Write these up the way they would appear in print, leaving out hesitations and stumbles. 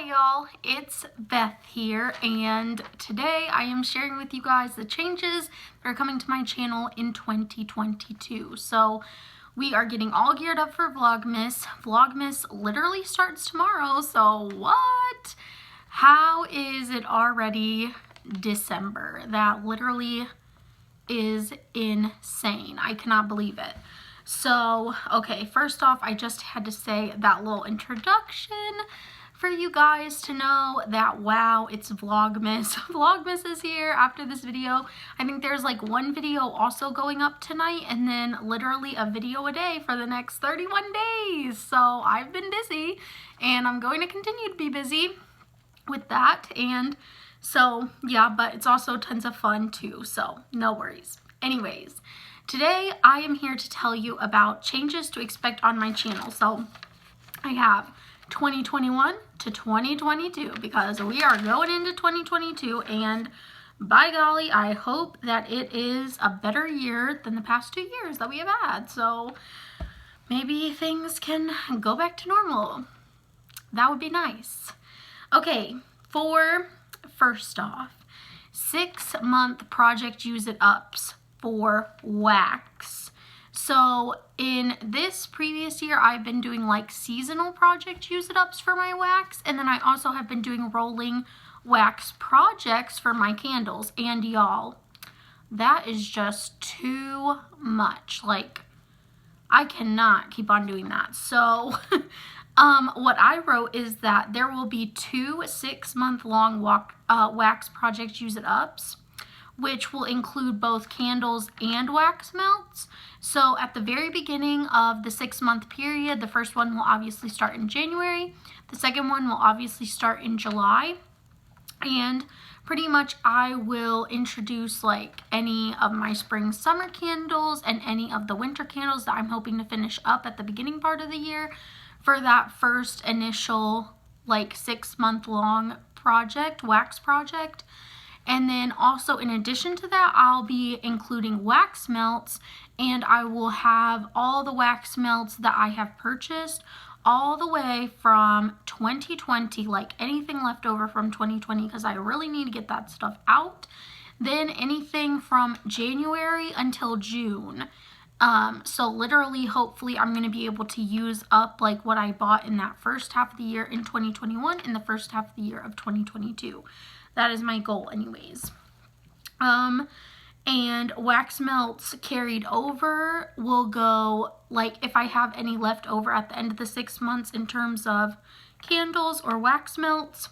Hi y'all, it's Beth here, and today I am sharing with you guys the changes that are coming to my channel in 2022. So we are getting all geared up for Vlogmas. Vlogmas literally starts tomorrow, so what? How is it already December? That literally is insane. I cannot believe it. So, okay, first off, I just had to say that little introduction for you guys to know that, wow, it's Vlogmas. Vlogmas is here after this video. I think there's like one video also going up tonight and then literally a video a day for the next 31 days. So I've been busy and I'm going to continue to be busy with that. And so, yeah, but it's also tons of fun too. So no worries. Anyways, today I am here to tell you about changes to expect on my channel. So I have 2021 to 2022 because we are going into 2022, and by golly, I hope that it is a better year than the past 2 years that we have had. So maybe things can go back to normal. That would be nice. Okay, first off, 6-month project use it ups for wax. So in this previous year, I've been doing like seasonal project use it ups for my wax, and then I also have been doing rolling wax projects for my candles. And y'all, that is just too much. Like, I cannot keep on doing that. So what I wrote is that there will be 2 6-month-long wax project use it ups, which will include both candles and wax melts. So at the very beginning of the 6-month period, the first one will obviously start in January. The second one will obviously start in July. And pretty much I will introduce like any of my spring summer candles and any of the winter candles that I'm hoping to finish up at the beginning part of the year for that first initial like 6-month-long project, wax project. And then also in addition to that, I'll be including wax melts, and I will have all the wax melts that I have purchased all the way from 2020, like anything left over from 2020, because I really need to get that stuff out. Then anything from January until June. So literally, hopefully, I'm going to be able to use up like what I bought in that first half of the year in 2021 and the first half of the year of 2022. That is my goal anyways. And wax melts carried over will go, like if I have any left over at the end of the 6 months in terms of candles or wax melts,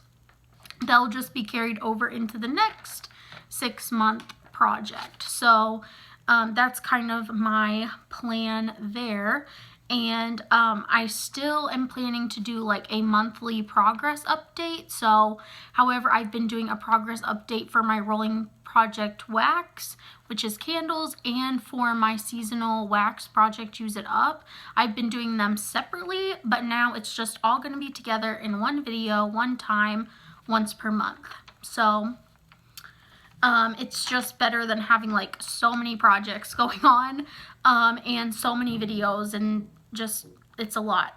they'll just be carried over into the next 6-month project. So that's kind of my plan there. And I still am planning to do like a monthly progress update. So however, I've been doing a progress update for my rolling project wax, which is candles, and for my seasonal wax project use it up. I've been doing them separately, but now it's just all going to be together in one video, one time, once per month. So it's just better than having like so many projects going on and so many videos, and just it's a lot.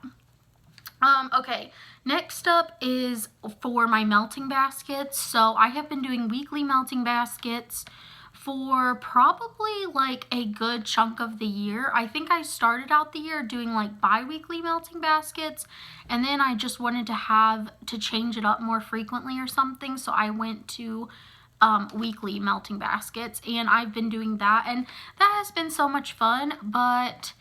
Okay, next up is for my melting baskets. So I have been doing weekly melting baskets for probably like a good chunk of the year. I think I started out the year doing like bi-weekly melting baskets, and then I just wanted to change it up more frequently or something, so I went to weekly melting baskets, and I've been doing that, and that has been so much fun. But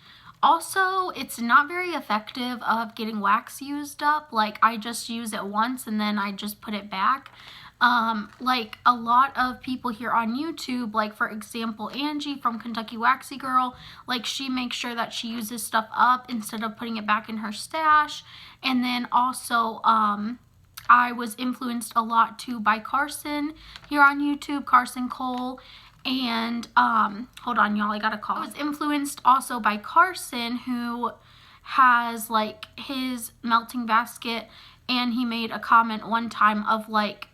also, it's not very effective of getting wax used up. Like, I just use it once and then I just put it back. Like a lot of people here on YouTube, like for example, Angie from Kentucky Waxy Girl, like she makes sure that she uses stuff up instead of putting it back in her stash. And then also, I was influenced a lot too by Carson here on YouTube, Carson Cole. And hold on y'all, I got a call. I was influenced also by Carson, who has like his melting basket, and he made a comment one time of like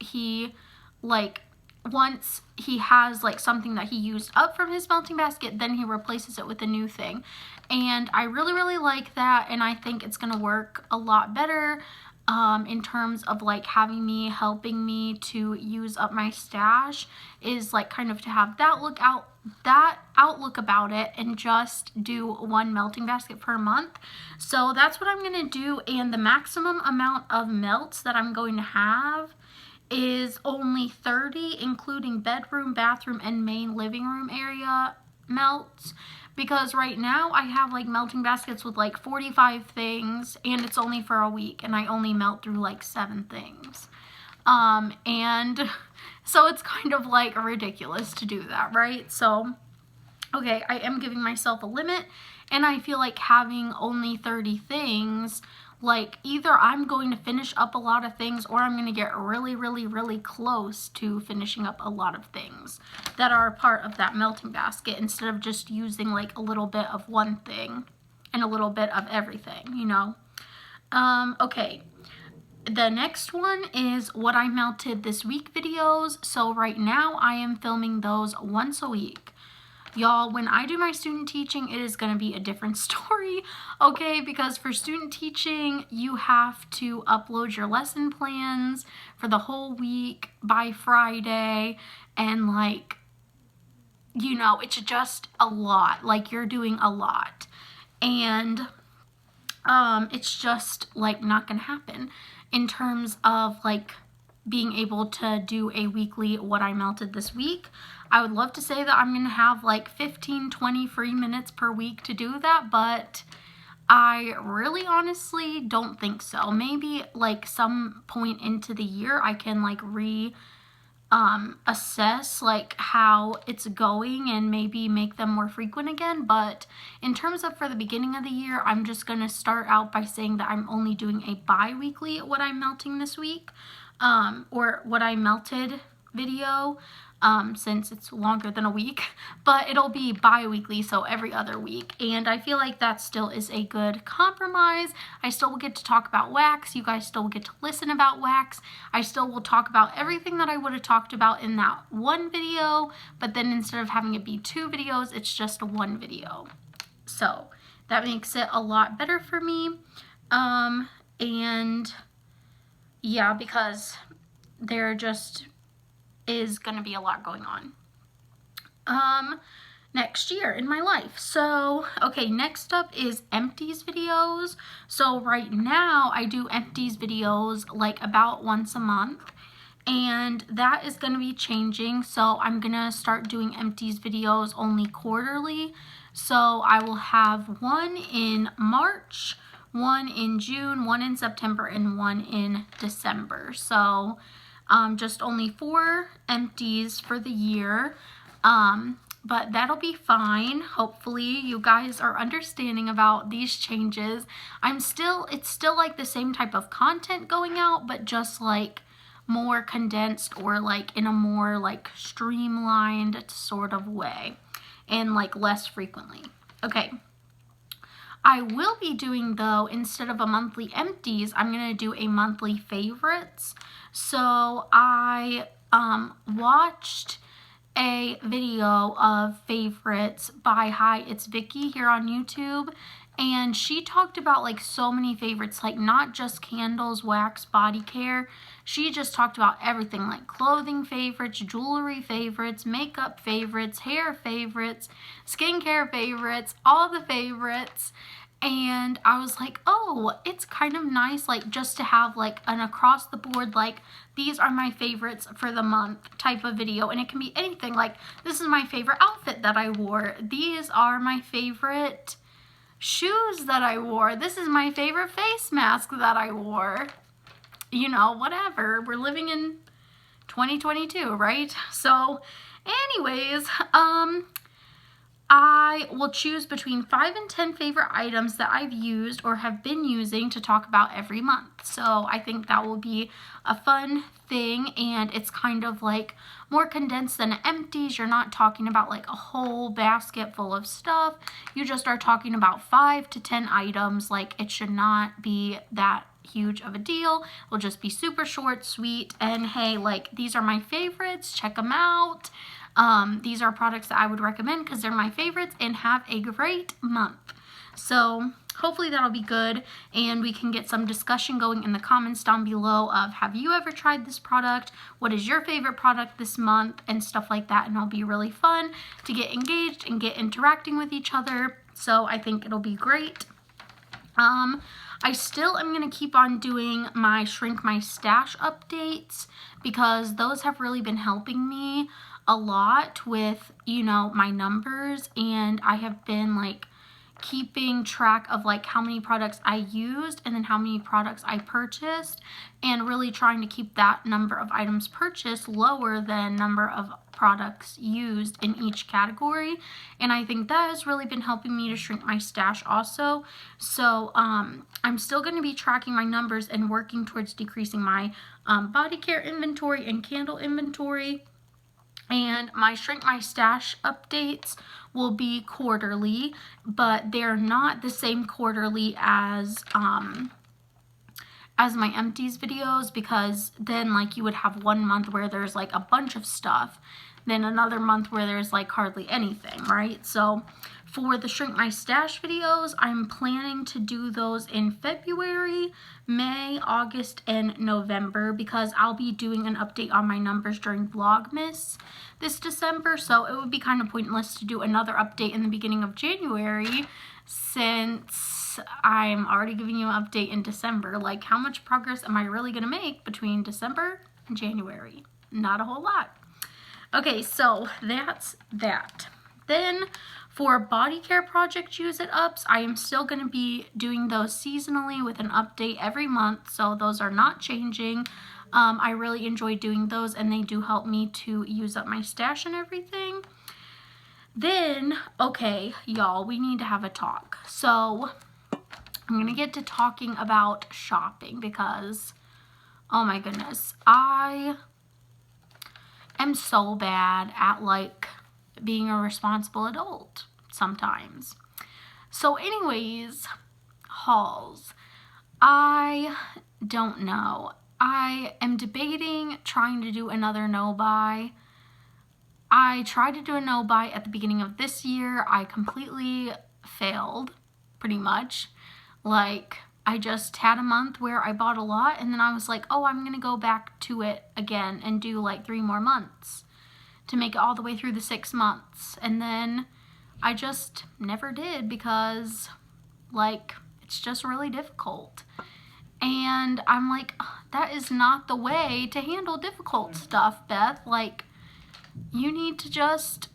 once he has like something that he used up from his melting basket, then he replaces it with a new thing. And I really like that, and I think it's gonna work a lot better in terms of like helping me to use up my stash is like kind of to have that outlook about it and just do one melting basket per month. So that's what I'm gonna do, and the maximum amount of melts that I'm going to have is only 30, including bedroom, bathroom, and main living room area melts, because right now I have like melting baskets with like 45 things, and it's only for a week, and I only melt through like 7 things. And so it's kind of like ridiculous to do that, right? So, okay, I am giving myself a limit, and I feel like having only 30 things, like either I'm going to finish up a lot of things or I'm going to get really, really, really close to finishing up a lot of things that are a part of that melting basket, instead of just using like a little bit of one thing and a little bit of everything, you know? Okay. The next one is what I melted this week videos. So right now I am filming those once a week. Y'all, when I do my student teaching, it is going to be a different story, okay? Because for student teaching, you have to upload your lesson plans for the whole week by Friday, and like, you know, it's just a lot. Like, you're doing a lot, and it's just like not going to happen in terms of like being able to do a weekly what I melted this week. I would love to say that I'm going to have like 15, 20 free minutes per week to do that, but I really honestly don't think so. Maybe like some point into the year I can like assess like how it's going and maybe make them more frequent again. But in terms of for the beginning of the year, I'm just going to start out by saying that I'm only doing a bi-weekly what I'm melting this week, or what I melted video, since it's longer than a week, but it'll be bi-weekly, so every other week. And I feel like that still is a good compromise. I still will get to talk about wax. You guys still will get to listen about wax. I still will talk about everything that I would have talked about in that one video, but then instead of having it be 2 videos, it's just one video. So that makes it a lot better for me. And yeah, because there just is going to be a lot going on next year in my life. So, okay, next up is empties videos. So right now I do empties videos like about once a month, and that is going to be changing. So I'm going to start doing empties videos only quarterly. So I will have one in March, one in June, one in September, and one in December. So just only 4 empties for the year, but that'll be fine. Hopefully you guys are understanding about these changes. It's still like the same type of content going out, but just like more condensed, or like in a more like streamlined sort of way, and like less frequently. Okay. I will be doing, though, instead of a monthly empties, I'm going to do a monthly favorites. So I watched a video of favorites by Hi, It's Vicky here on YouTube, and she talked about like so many favorites, like not just candles, wax, body care. She just talked about everything, like clothing favorites, jewelry favorites, makeup favorites, hair favorites, skincare favorites, all the favorites. And I was like, oh, it's kind of nice, like just to have like an across the board, like these are my favorites for the month type of video. And it can be anything, like this is my favorite outfit that I wore. These are my favorite shoes that I wore. This is my favorite face mask that I wore. You know, whatever. We're living in 2022, right? So anyways, I will choose between 5 and 10 favorite items that I've used or have been using to talk about every month. So I think that will be a fun thing, and it's kind of like more condensed than empties. You're not talking about like a whole basket full of stuff. You just are talking about 5 to 10 items. Like, it should not be that huge of a deal. It'll just be super short, sweet, and hey, like these are my favorites. Check them out. These are products that I would recommend because they're my favorites, and have a great month. So hopefully that'll be good, and we can get some discussion going in the comments down below of, have you ever tried this product? What is your favorite product this month? And stuff like that. And it'll be really fun to get engaged and get interacting with each other. So I think it'll be great. I still am going to keep on doing my Shrink My Stash updates, because those have really been helping me a lot with, you know, my numbers, and I have been like keeping track of like how many products I used and then how many products I purchased, and really trying to keep that number of items purchased lower than number of products used in each category. And I think that has really been helping me to shrink my stash also. So I'm still going to be tracking my numbers and working towards decreasing my body care inventory and candle inventory. And my Shrink My Stash updates will be quarterly, but they're not the same quarterly as my empties videos, because then like you would have one month where there's like a bunch of stuff, then another month where there's like hardly anything, right? So for the Shrink My Stash videos, I'm planning to do those in February, May, August, and November, because I'll be doing an update on my numbers during Vlogmas this December. So it would be kind of pointless to do another update in the beginning of January, since I'm already giving you an update in December. Like, how much progress am I really going to make between December and January? Not a whole lot. Okay, so that's that. Then for body care project use it ups, I am still going to be doing those seasonally with an update every month, so those are not changing. I really enjoy doing those, and they do help me to use up my stash and everything. Then, okay, y'all, we need to have a talk. So I'm going to get to talking about shopping, because, oh my goodness, I am so bad at like being a responsible adult sometimes. So anyways, hauls. I don't know. I am debating trying to do another no buy. I tried to do a no buy at the beginning of this year. I completely failed, pretty much. Like, I just had a month where I bought a lot, and then I was like, oh, I'm gonna go back to it again and do like 3 more months to make it all the way through the 6 months. And then I just never did, because like, it's just really difficult. And I'm like, that is not the way to handle difficult stuff, Beth. Like, you need to just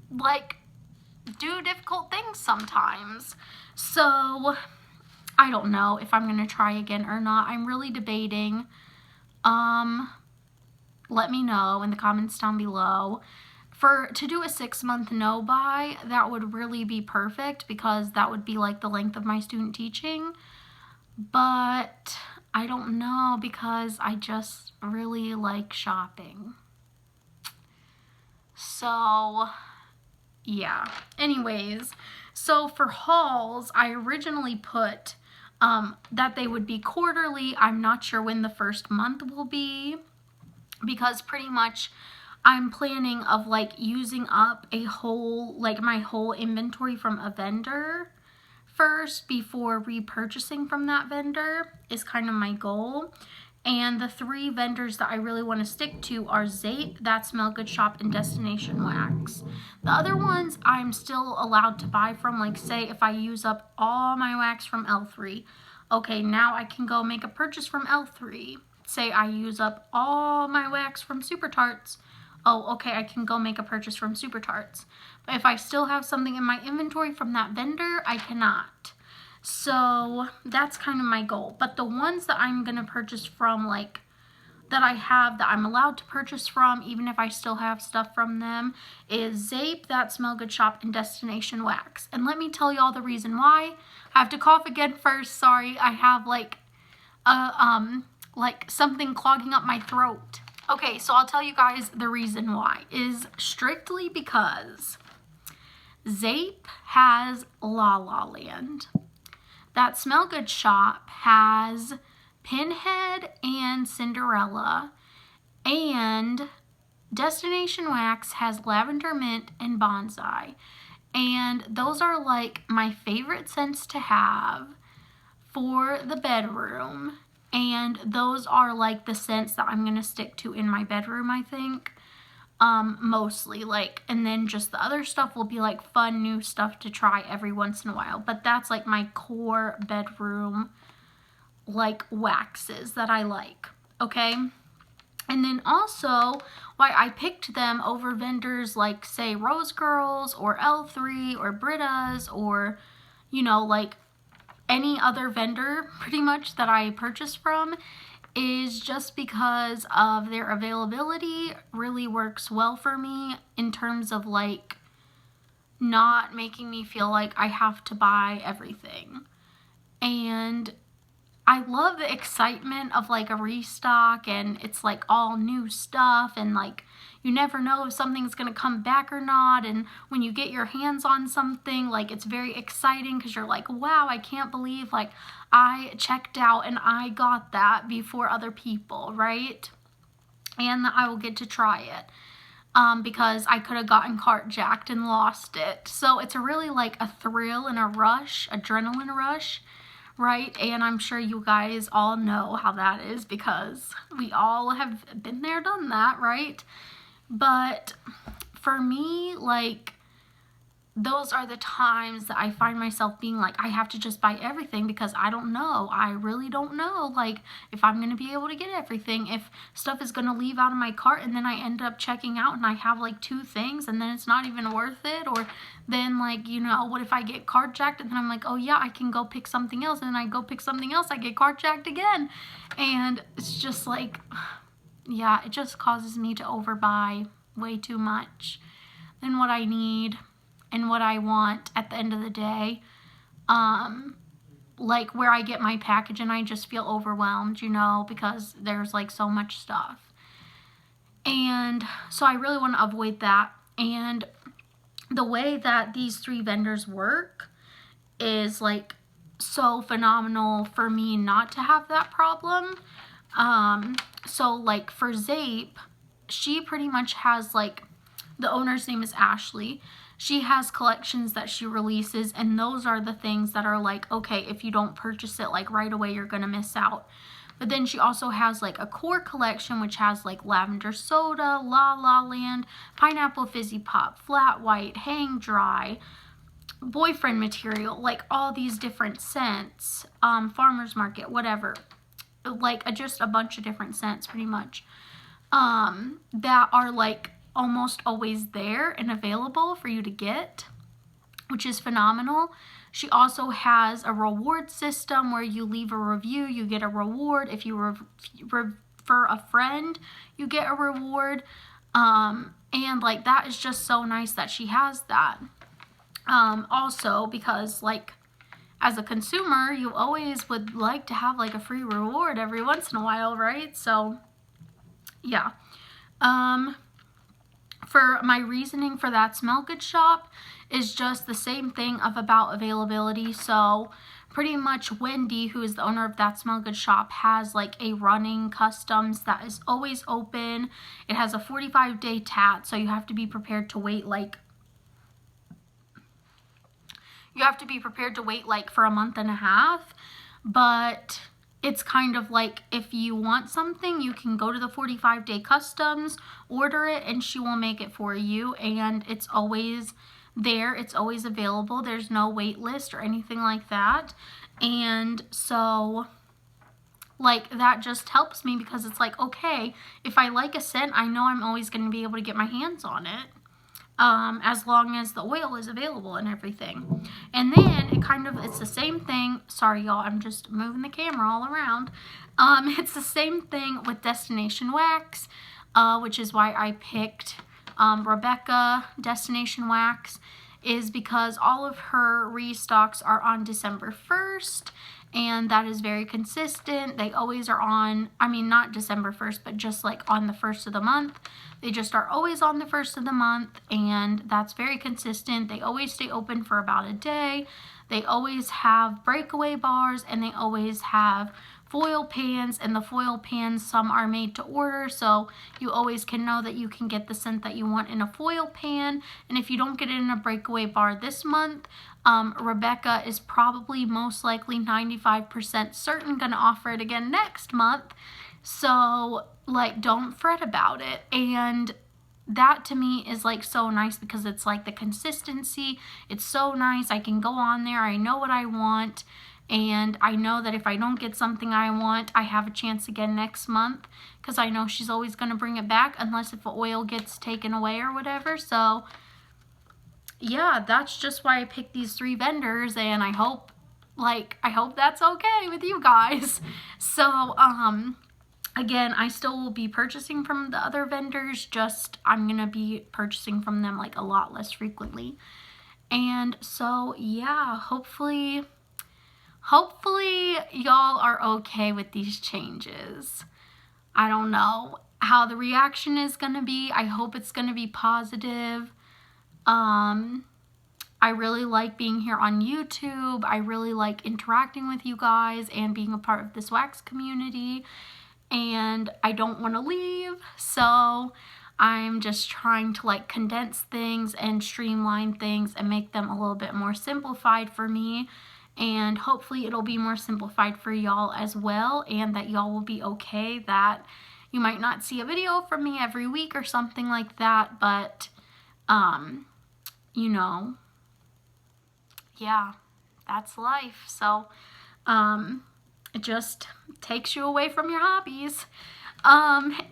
like do difficult things sometimes. So I don't know if I'm gonna try again or not. I'm really debating. Let me know in the comments down below. To do a 6-month no buy, that would really be perfect, because that would be like the length of my student teaching. But I don't know, because I just really like shopping. So yeah, anyways, so for hauls, I originally put that they would be quarterly. I'm not sure when the first month will be, because pretty much I'm planning of like using up a whole, like my whole inventory from a vendor first before repurchasing from that vendor is kind of my goal. And the 3 vendors that I really want to stick to are Zape, That Smell Good Shop, and Destination Wax. The other ones I'm still allowed to buy from, like say if I use up all my wax from L3, okay, now I can go make a purchase from L3. Say I use up all my wax from Super Tarts, oh, okay, I can go make a purchase from Super Tarts. But if I still have something in my inventory from that vendor, I cannot. So that's kind of my goal. But the ones that I'm going to purchase from, like, that I have that I'm allowed to purchase from, even if I still have stuff from them, is Zape, That Smell Good Shop, and Destination Wax. And let me tell y'all the reason why. I have to cough again first. Sorry, I have like something clogging up my throat. Okay, so I'll tell you guys the reason why is strictly because Zape has La La Land. That Smell Good Shop has Pinhead and Cinderella, and Destination Wax has Lavender Mint and Bonsai. And those are like my favorite scents to have for the bedroom. And those are like the scents that I'm going to stick to in my bedroom, I think. Mostly, like, and then just the other stuff will be like fun new stuff to try every once in a while. But that's like my core bedroom like waxes that I like, okay? And then also why I picked them over vendors like, say, Rose Girls or L3 or Brita's or, you know, like any other vendor pretty much that I purchase from, is just because of their availability really works well for me in terms of like not making me feel like I have to buy everything. And I love the excitement of like a restock, and it's like all new stuff, and like you never know if something's gonna come back or not. And when you get your hands on something, like it's very exciting because you're like, wow, I can't believe like I checked out and I got that before other people, right? And that I will get to try it. Because I could have gotten carjacked and lost it. So it's a really like a thrill and a rush, adrenaline rush, right? And I'm sure you guys all know how that is because we all have been there, done that, right? But for me, like, those are the times that I find myself being like, I have to just buy everything because I don't know. I really don't know, like, if I'm going to be able to get everything, if stuff is going to leave out of my cart and then I end up checking out and I have like 2 things and then it's not even worth it. Or then, like, you know, what if I get carjacked and then I'm like, oh yeah, I can go pick something else, and then I go pick something else, I get carjacked again. And it's just like, yeah, it just causes me to overbuy way too much than what I need and what I want at the end of the day. Like where I get my package and I just feel overwhelmed, you know, because there's like so much stuff. And so I really want to avoid that. And the way that these 3 vendors work is like so phenomenal for me not to have that problem. So like for Zape, she pretty much has like, the owner's name is Ashley. She has collections that she releases, and those are the things that are like, okay, if you don't purchase it like right away, you're gonna miss out. But then she also has like a core collection, which has like lavender soda, La La Land, pineapple fizzy pop, flat white, hang dry, boyfriend material, like all these different scents, farmer's market, whatever, like just a bunch of different scents pretty much, that are like almost always there and available for you to get, which is phenomenal. She also has a reward system where you leave a review, you get a reward. If you refer a friend, you get a reward. And like that is just so nice that she has that. Also because like as a consumer, you always would like to have like a free reward every once in a while, right? So yeah. For my reasoning for that smell good shop is just the same thing of about availability. So pretty much Wendy, who is the owner of that smell good shop, has like a running customs that is always open. It has a 45-day tat, so you have to be prepared to wait like for a month and a half. But it's kind of like if you want something, you can go to the 45-day customs, order it, and she will make it for you. And it's always there. It's always available. There's no wait list or anything like that. And so like that just helps me because it's like, okay, if I like a scent, I know I'm always going to be able to get my hands on it. As long as the oil is available and everything. And then it's the same thing. Sorry, y'all, I'm just moving the camera all around. It's the same thing with Destination Wax, which is why I picked Rebecca Destination Wax, is because all of her restocks are on December 1st. And that is very consistent. They always are on, I mean, not December 1st, but just like on the 1st of the month. They just are always on the 1st of the month, and that's very consistent. They always stay open for about a day. They always have breakaway bars, and they always have foil pans, and the foil pans, some are made to order, so you always can know that you can get the scent that you want in a foil pan. And if you don't get it in a breakaway bar this month, Rebecca is probably most likely 95% certain gonna offer it again next month. So like, don't fret about it. And that to me is like so nice, because it's like the consistency, it's so nice. I can go on there, I know what I want, and I know that if I don't get something I want, I have a chance again next month, because I know she's always going to bring it back unless if the oil gets taken away or whatever. So yeah, that's just why I picked these 3 vendors, and I hope that's okay with you guys. So again, I still will be purchasing from the other vendors, just I'm gonna be purchasing from them like a lot less frequently. And so yeah, hopefully y'all are okay with these changes. I don't know how the reaction is gonna be. I hope it's gonna be positive. I really like being here on YouTube. I really like interacting with you guys and being a part of this wax community. And I don't want to leave, so I'm just trying to like condense things and streamline things and make them a little bit more simplified for me, and hopefully it'll be more simplified for y'all as well, and that y'all will be okay that you might not see a video from me every week or something like that, but you know, yeah, that's life. So it just takes you away from your hobbies.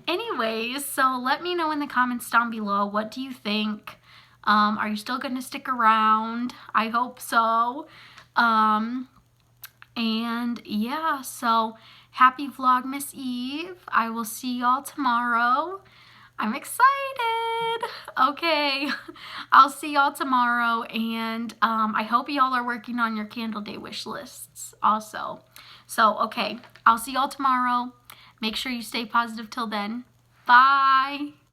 Anyways, so let me know in the comments down below, what do you think? Are you still gonna stick around? I hope so. And yeah, so happy Vlogmas Eve. I will see y'all tomorrow. I'm excited. Okay, I'll see y'all tomorrow, and I hope y'all are working on your candle day wish lists also. So, okay, I'll see y'all tomorrow. Make sure you stay positive till then. Bye.